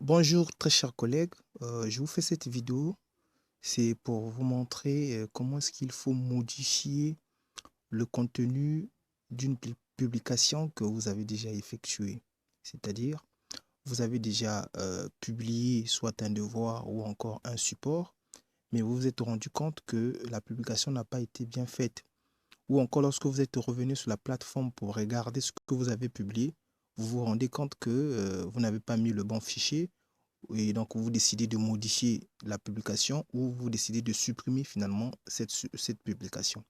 Bonjour très chers collègues, je vous fais cette vidéo, c'est pour vous montrer comment est-ce qu'il faut modifier le contenu d'une publication que vous avez déjà effectuée. C'est-à-dire, vous avez déjà publié soit un devoir ou encore un support, mais vous vous êtes rendu compte que la publication n'a pas été bien faite. Ou encore lorsque vous êtes revenu sur la plateforme pour regarder ce que vous avez publié, vous vous rendez compte que vous n'avez pas mis le bon fichier. Et donc, vous décidez de modifier la publication ou vous décidez de supprimer finalement cette publication.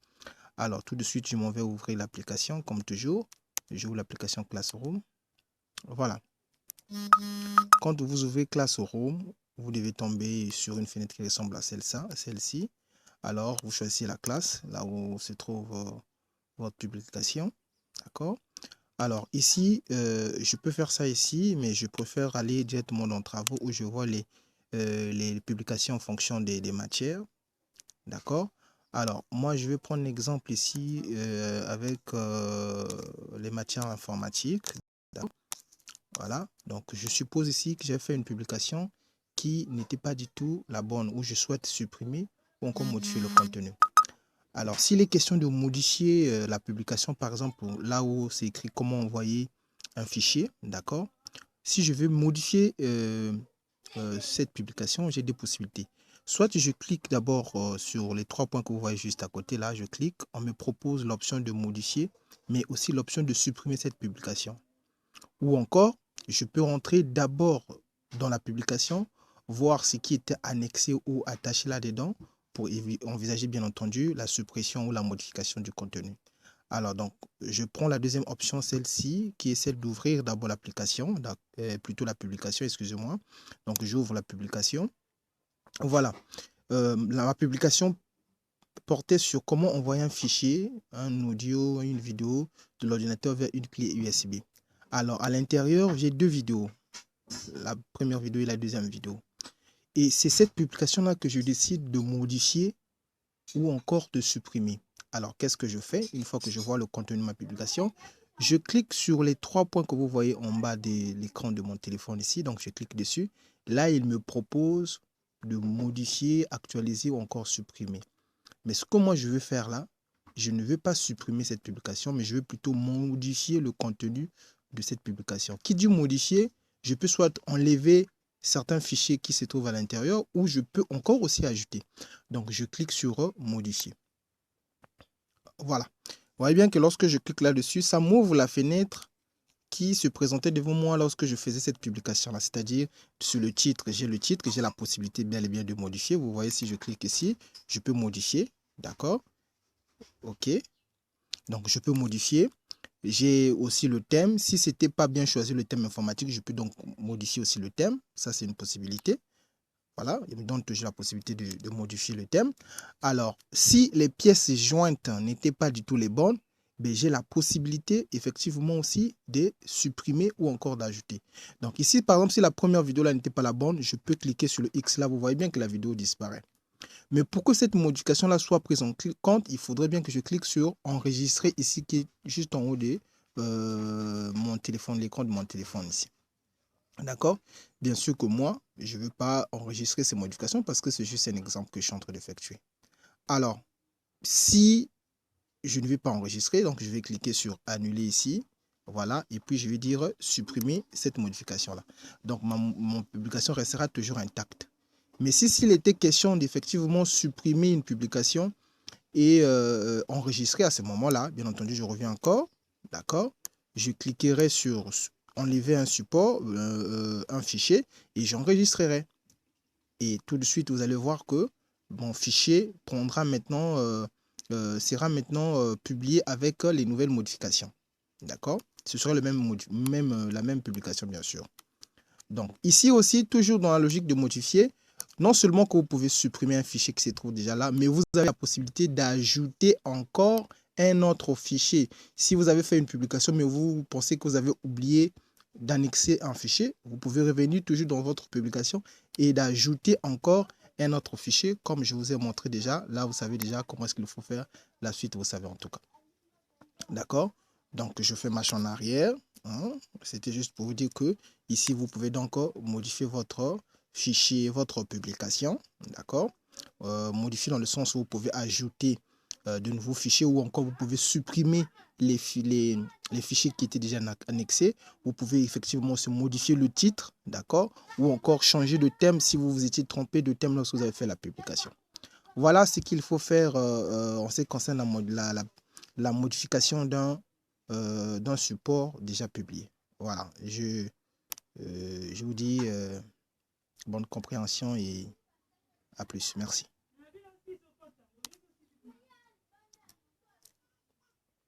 Alors, tout de suite, je m'en vais ouvrir l'application comme toujours. J'ouvre l'application Classroom. Voilà. Quand vous ouvrez Classroom, vous devez tomber sur une fenêtre qui ressemble à celle-ci. Alors, vous choisissez la classe, là où se trouve votre publication. D'accord? Alors, ici, je peux faire ça ici, mais je préfère aller directement dans Travaux où je vois les publications en fonction des matières. D'accord? Alors, moi, je vais prendre l'exemple ici avec les matières informatiques. Voilà. Donc, je suppose ici que j'ai fait une publication qui n'était pas du tout la bonne, où je souhaite supprimer ou encore modifier le contenu. Alors, s'il est question de modifier la publication, par exemple, là où c'est écrit comment envoyer un fichier, d'accord? Si je veux modifier cette publication, j'ai deux possibilités. Soit je clique d'abord sur les trois points que vous voyez juste à côté, là, je clique, on me propose l'option de modifier, mais aussi l'option de supprimer cette publication. Ou encore, je peux rentrer d'abord dans la publication, voir ce qui était annexé ou attaché là-dedans, pour envisager bien entendu la suppression ou la modification du contenu. Alors donc, je prends la deuxième option, celle-ci, qui est celle d'ouvrir d'abord l'application, plutôt la publication, excusez-moi. Donc j'ouvre la publication. Voilà, la publication portait sur comment envoyer un fichier, un audio, une vidéo de l'ordinateur vers une clé USB. Alors à l'intérieur, j'ai deux vidéos, la première vidéo et la deuxième vidéo. Et c'est cette publication-là que je décide de modifier ou encore de supprimer. Alors, qu'est-ce que je fais? Une fois que je vois le contenu de ma publication, je clique sur les trois points que vous voyez en bas de l'écran de mon téléphone ici. Donc, je clique dessus. Là, il me propose de modifier, actualiser ou encore supprimer. Mais ce que moi, je veux faire là, je ne veux pas supprimer cette publication, mais je veux plutôt modifier le contenu de cette publication. Qui dit modifier, je peux soit enlever certains fichiers qui se trouvent à l'intérieur ou je peux encore aussi ajouter. Donc, je clique sur modifier. Voilà. Vous voyez bien que lorsque je clique là-dessus, ça m'ouvre la fenêtre qui se présentait devant moi lorsque je faisais cette publication-là. C'est-à-dire, sur le titre, j'ai la possibilité bien et bien de modifier. Vous voyez, si je clique ici, je peux modifier. D'accord? OK. Donc, je peux modifier. J'ai aussi le thème. Si ce n'était pas bien choisi le thème informatique, je peux donc modifier aussi le thème. Ça, c'est une possibilité. Voilà, il me donne toujours la possibilité de modifier le thème. Alors, si les pièces jointes n'étaient pas du tout les bonnes, ben, j'ai la possibilité effectivement aussi de supprimer ou encore d'ajouter. Donc ici, par exemple, si la première vidéo là n'était pas la bonne, je peux cliquer sur le X là, vous voyez bien que la vidéo disparaît. Mais pour que cette modification là soit prise en compte, il faudrait bien que je clique sur enregistrer ici qui est juste en haut de mon téléphone, l'écran de mon téléphone ici. D'accord? Bien sûr que moi, je ne veux pas enregistrer ces modifications parce que c'est juste un exemple que je suis en train d'effectuer. Alors, si je ne vais pas enregistrer, donc je vais cliquer sur annuler ici. Voilà, et puis je vais dire supprimer cette modification-là. Donc, mon publication restera toujours intacte. Mais si s'il était question d'effectivement supprimer une publication et enregistrer à ce moment-là, bien entendu, je reviens encore. D'accord? Je cliquerai sur enlever un support, un fichier, et j'enregistrerai. Et tout de suite, vous allez voir que mon fichier prendra maintenant, sera maintenant publié avec les nouvelles modifications. D'accord? Ce sera la même publication, bien sûr. Donc, ici aussi, toujours dans la logique de modifier, non seulement que vous pouvez supprimer un fichier qui se trouve déjà là, mais vous avez la possibilité d'ajouter encore un autre fichier. Si vous avez fait une publication, mais vous pensez que vous avez oublié d'annexer un fichier, vous pouvez revenir toujours dans votre publication et d'ajouter encore un autre fichier, comme je vous ai montré déjà. Là, vous savez déjà comment est-ce qu'il faut faire. La suite, vous savez en tout cas. D'accord? Donc, je fais marche en arrière. hein. C'était juste pour vous dire que ici, vous pouvez donc modifier votre fichier, votre publication, d'accord? Modifier dans le sens où vous pouvez ajouter de nouveaux fichiers ou encore vous pouvez supprimer les fichiers qui étaient déjà annexés. Vous pouvez effectivement aussi modifier le titre, d'accord? Ou encore changer de thème si vous vous étiez trompé de thème lorsque vous avez fait la publication. Voilà ce qu'il faut faire en ce qui concerne la modification d'un support déjà publié. Voilà, je vous dis bonne compréhension et à plus. Merci.